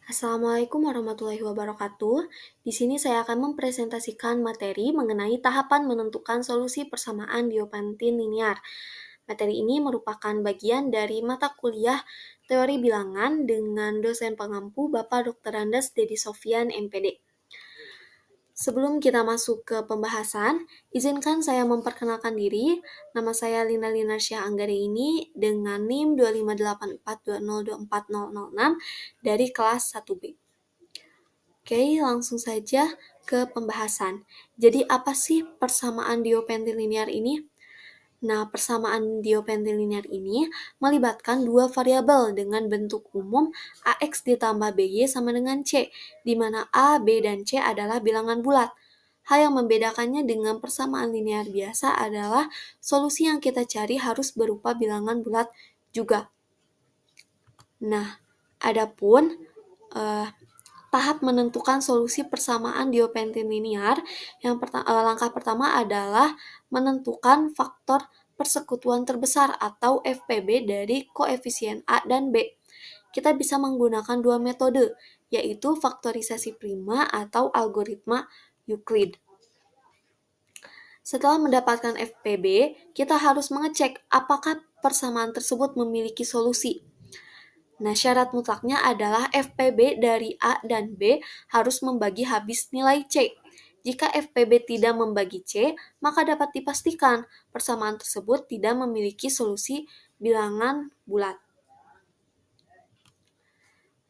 Assalamualaikum warahmatullahi wabarakatuh. Di sini saya akan mempresentasikan materi mengenai tahapan menentukan solusi persamaan diopantin linear. Materi ini merupakan bagian dari mata kuliah teori bilangan dengan dosen pengampu Bapak Dr. Andes Dedi Sofyan, MPD. Sebelum kita masuk ke pembahasan, izinkan saya memperkenalkan diri. Nama saya Lina Linarsyah Anggareini dengan NIM 25842024006 dari kelas 1B. Oke, langsung saja ke pembahasan. Jadi apa sih persamaan diopentiliniar ini? Nah, persamaan diopentiliniar ini melibatkan dua variabel dengan bentuk umum AX ditambah BY sama dengan C, di mana A, B, dan C adalah bilangan bulat. Hal yang membedakannya dengan persamaan linear biasa adalah solusi yang kita cari harus berupa bilangan bulat juga. Nah, adapun tahap menentukan solusi persamaan diopentin linear, langkah pertama adalah menentukan faktor persekutuan terbesar atau FPB dari koefisien A dan B. Kita bisa menggunakan dua metode, yaitu faktorisasi prima atau algoritma Euclid. Setelah mendapatkan FPB, kita harus mengecek apakah persamaan tersebut memiliki solusi. Nah, syarat mutlaknya adalah FPB dari A dan B harus membagi habis nilai C. Jika FPB tidak membagi C, maka dapat dipastikan persamaan tersebut tidak memiliki solusi bilangan bulat.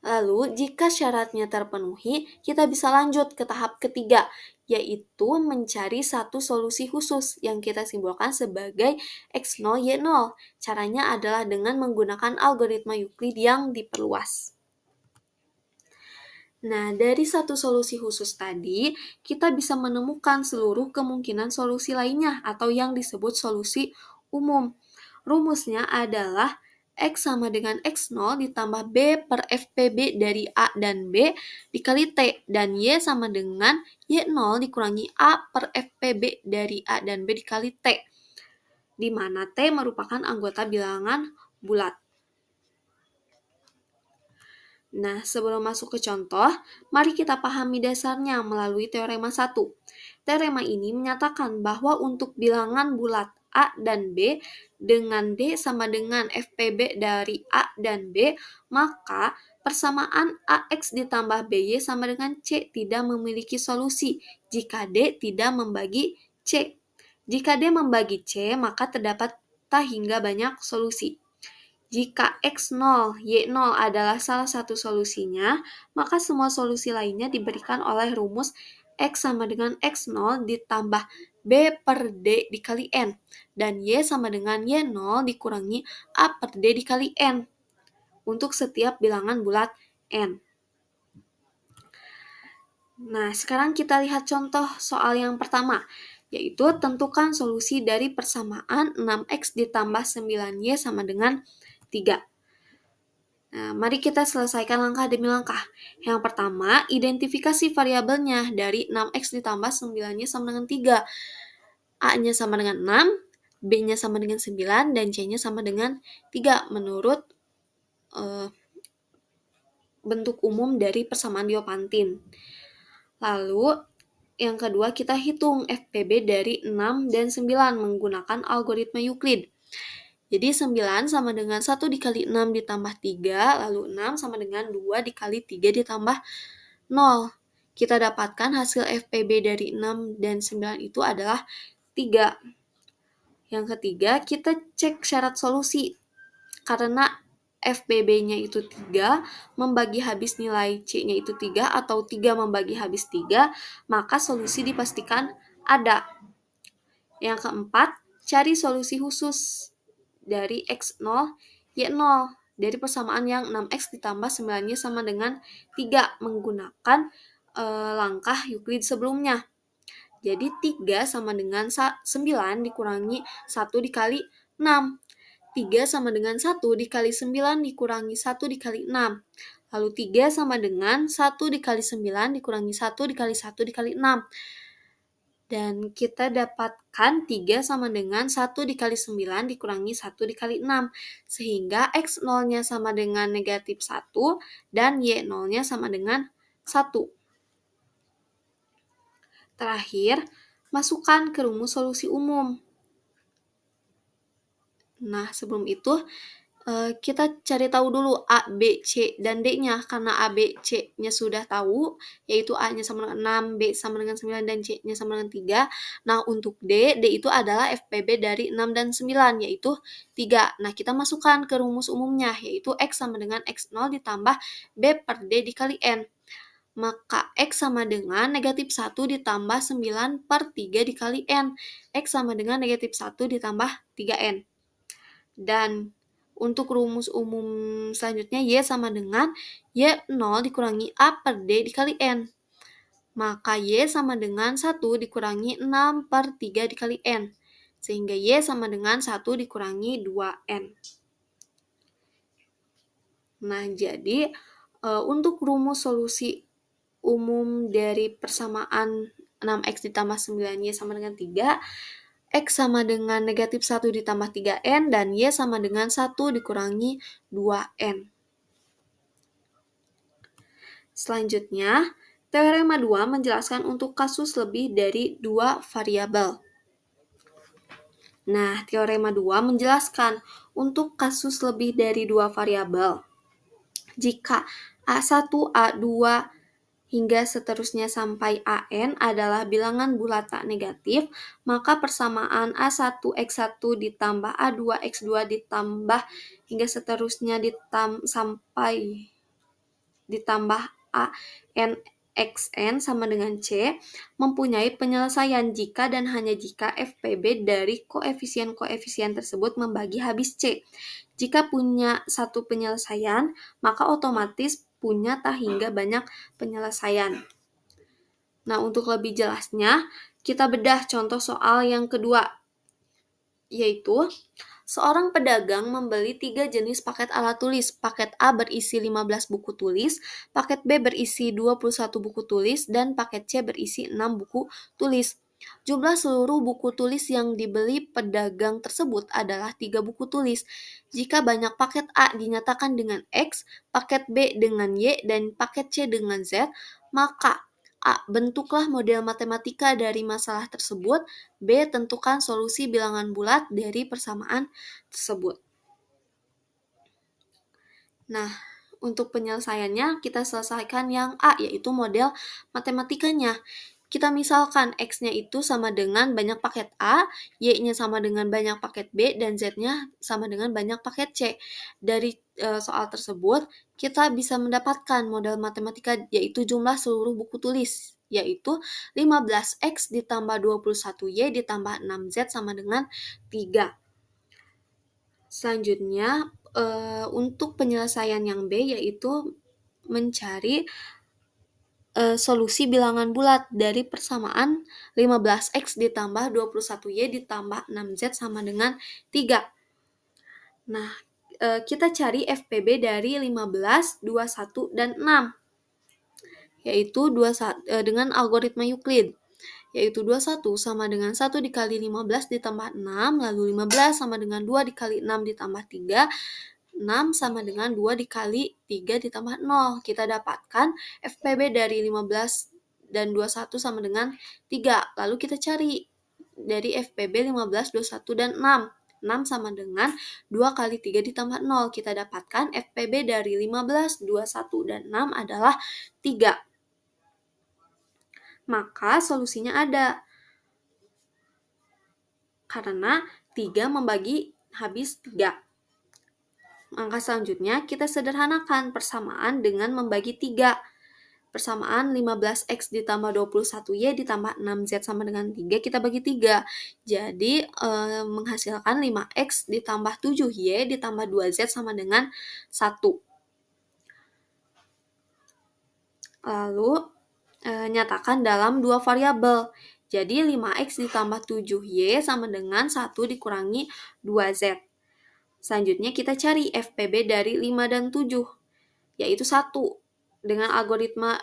Lalu, jika syaratnya terpenuhi, kita bisa lanjut ke tahap ketiga, yaitu mencari satu solusi khusus yang kita simbolkan sebagai X0, Y0. Caranya adalah dengan menggunakan algoritma Euclid yang diperluas. Nah, dari satu solusi khusus tadi, kita bisa menemukan seluruh kemungkinan solusi lainnya atau yang disebut solusi umum. Rumusnya adalah X sama dengan X0 ditambah B per FPB dari A dan B dikali T, dan Y sama dengan Y0 dikurangi A per FPB dari A dan B dikali T, di mana T merupakan anggota bilangan bulat. Nah, sebelum masuk ke contoh, mari kita pahami dasarnya melalui teorema 1. Teorema ini menyatakan bahwa untuk bilangan bulat A dan B dengan D sama dengan FPB dari A dan B, maka persamaan AX ditambah BY sama dengan C tidak memiliki solusi jika D tidak membagi C. Jika D membagi C, maka terdapat tak hingga banyak solusi. Jika X0, Y0 adalah salah satu solusinya, maka semua solusi lainnya diberikan oleh rumus X sama dengan X0 ditambah B per D dikali N, dan Y sama dengan Y0 dikurangi A per D dikali N untuk setiap bilangan bulat N. Nah, sekarang kita lihat contoh soal yang pertama, yaitu tentukan solusi dari persamaan 6X ditambah 9Y sama dengan 3. Nah, mari kita selesaikan langkah demi langkah. Yang pertama, identifikasi variabelnya dari 6X ditambah 9-nya sama dengan 3. A-nya sama dengan 6, B-nya sama dengan 9, dan C-nya sama dengan 3 menurut bentuk umum dari persamaan Diopantin. Lalu, yang kedua kita hitung FPB dari 6 dan 9 menggunakan algoritma Euclid. Jadi 9 sama dengan 1 dikali 6 ditambah 3, lalu 6 sama dengan 2 dikali 3 ditambah 0. Kita dapatkan hasil FPB dari 6 dan 9 itu adalah 3. Yang ketiga, kita cek syarat solusi. Karena FPB-nya itu 3, membagi habis nilai C-nya itu 3, atau 3 membagi habis 3, maka solusi dipastikan ada. Yang keempat, cari solusi khusus dari X0, Y0 dari persamaan yang 6X ditambah 9-nya sama dengan 3 menggunakan langkah Euclid sebelumnya. Jadi 3 sama dengan 9 dikurangi 1 dikali 6. 3 sama dengan 1 dikali 9 dikurangi 1 dikali 6. Lalu 3 sama dengan 1 dikali 9 dikurangi 1 dikali 1 dikali 6. Dan kita dapatkan 3 sama dengan 1 dikali 9 dikurangi 1 dikali 6. Sehingga X 0-nya sama dengan negatif 1 dan Y 0-nya sama dengan 1. Terakhir, masukkan ke rumus solusi umum. Nah, sebelum itu, kita cari tahu dulu A, B, C, dan D-nya. Karena A, B, C-nya sudah tahu, yaitu A-nya sama dengan 6, B sama dengan 9, dan C-nya sama dengan 3. Nah, untuk D itu adalah FPB dari 6 dan 9, yaitu 3. Nah, kita masukkan ke rumus umumnya, yaitu X sama dengan X0 ditambah B per D dikali N. Maka X sama dengan negatif 1 ditambah 9 per 3 dikali N. X sama dengan negatif 1 ditambah 3N. Dan untuk rumus umum selanjutnya, Y sama dengan Y0 dikurangi A per D dikali N. Maka Y sama dengan 1 dikurangi 6 per 3 dikali N. Sehingga Y sama dengan 1 dikurangi 2N. Nah, jadi untuk rumus solusi umum dari persamaan 6X ditambah 9Y sama dengan 3, X sama dengan negatif 1 ditambah 3N, dan Y sama dengan 1 dikurangi 2N. Selanjutnya, teorema 2 menjelaskan untuk kasus lebih dari 2 variabel. Nah, teorema 2 menjelaskan untuk kasus lebih dari 2 variabel. Jika A1, A2, hingga seterusnya sampai AN adalah bilangan bulat tak negatif, maka persamaan A1 X1 ditambah A2 X2 ditambah hingga seterusnya sampai ditambah AN XN sama dengan C mempunyai penyelesaian jika dan hanya jika FPB dari koefisien-koefisien tersebut membagi habis C. Jika punya satu penyelesaian, maka otomatis punya tak hingga banyak penyelesaian. Nah, untuk lebih jelasnya, kita bedah contoh soal yang kedua, yaitu seorang pedagang membeli 3 jenis paket alat tulis. Paket A berisi 15 buku tulis, paket B berisi 21 buku tulis, dan paket C berisi 6 buku tulis. Jumlah seluruh buku tulis yang dibeli pedagang tersebut adalah 3 buku tulis. Jika banyak paket A dinyatakan dengan X, paket B dengan Y, dan paket C dengan Z, maka A. Bentuklah model matematika dari masalah tersebut. B. Tentukan solusi bilangan bulat dari persamaan tersebut. Nah, untuk penyelesaiannya kita selesaikan yang A, yaitu model matematikanya. Kita misalkan X-nya itu sama dengan banyak paket A, Y-nya sama dengan banyak paket B, dan Z-nya sama dengan banyak paket C. Dari soal tersebut, kita bisa mendapatkan model matematika, yaitu jumlah seluruh buku tulis, yaitu 15X ditambah 21Y ditambah 6Z sama dengan 3. Selanjutnya, untuk penyelesaian yang B, yaitu mencari solusi bilangan bulat dari persamaan 15X ditambah 21Y ditambah 6Z sama dengan 3. Nah, kita cari FPB dari 15, 21, dan 6, yaitu dengan algoritma Euclid, yaitu 21 sama dengan 1 dikali 15 ditambah 6, lalu 15 sama dengan 2 dikali 6 ditambah 3, 6 sama dengan 2 dikali 3 ditambah 0. Kita dapatkan FPB dari 15 dan 21 sama dengan 3. Lalu kita cari dari FPB 15, 21, dan 6. 6 sama dengan 2 kali 3 ditambah 0. Kita dapatkan FPB dari 15, 21, dan 6 adalah 3. Maka solusinya ada. Karena 3 membagi habis 3. Angka selanjutnya, kita sederhanakan persamaan dengan membagi 3. Persamaan 15X ditambah 21Y ditambah 6Z sama dengan 3, kita bagi 3. Jadi, menghasilkan 5X ditambah 7Y ditambah 2Z sama dengan 1. Lalu, nyatakan dalam 2 variabel. Jadi, 5X ditambah 7Y sama dengan 1 dikurangi 2Z. Selanjutnya kita cari FPB dari 5 dan 7, yaitu 1. Dengan algoritma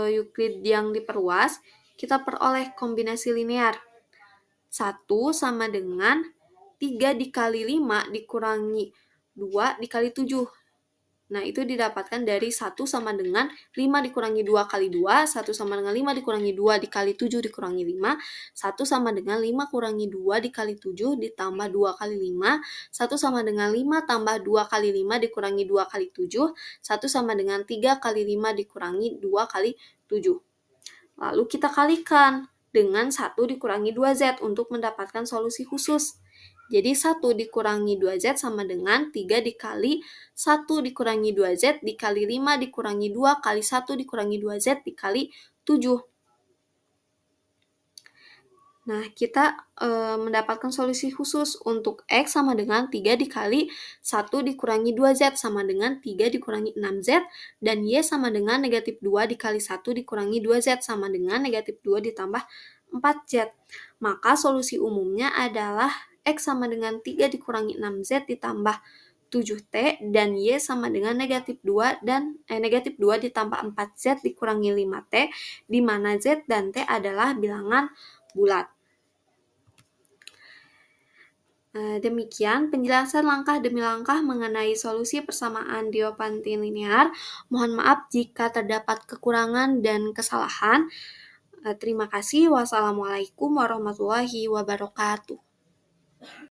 Euclid yang diperluas, kita peroleh kombinasi linear. 1 sama dengan 3 dikali 5 dikurangi 2 dikali 7. Nah, itu didapatkan dari 1 sama dengan 5 dikurangi 2 kali 2, 1 sama dengan 5 dikurangi 2 dikali 7 dikurangi 5, 1 sama dengan 5 kurangi 2 dikali 7 ditambah 2 kali 5, 1 sama dengan 5 tambah 2 kali 5 dikurangi 2 kali 7, 1 sama dengan 3 kali 5 dikurangi 2 kali 7. Lalu kita kalikan dengan 1 dikurangi 2Z untuk mendapatkan solusi khusus. Jadi 1 dikurangi 2Z sama dengan 3 dikali 1 dikurangi 2Z dikali 5 dikurangi 2 kali 1 dikurangi 2Z dikali 7. Nah, kita mendapatkan solusi khusus untuk X sama dengan 3 dikali 1 dikurangi 2Z sama dengan 3 dikurangi 6Z, dan Y sama dengan negatif 2 dikali 1 dikurangi 2Z sama dengan negatif 2 ditambah 4Z. Maka solusi umumnya adalah X sama dengan 3 dikurangi 6Z ditambah 7T, dan Y sama dengan negatif 2 ditambah 4Z dikurangi 5T, di mana Z dan T adalah bilangan bulat. Demikian penjelasan langkah demi langkah mengenai solusi persamaan Diopantin linear. Mohon maaf jika terdapat kekurangan dan kesalahan. Terima kasih. Wassalamualaikum warahmatullahi wabarakatuh.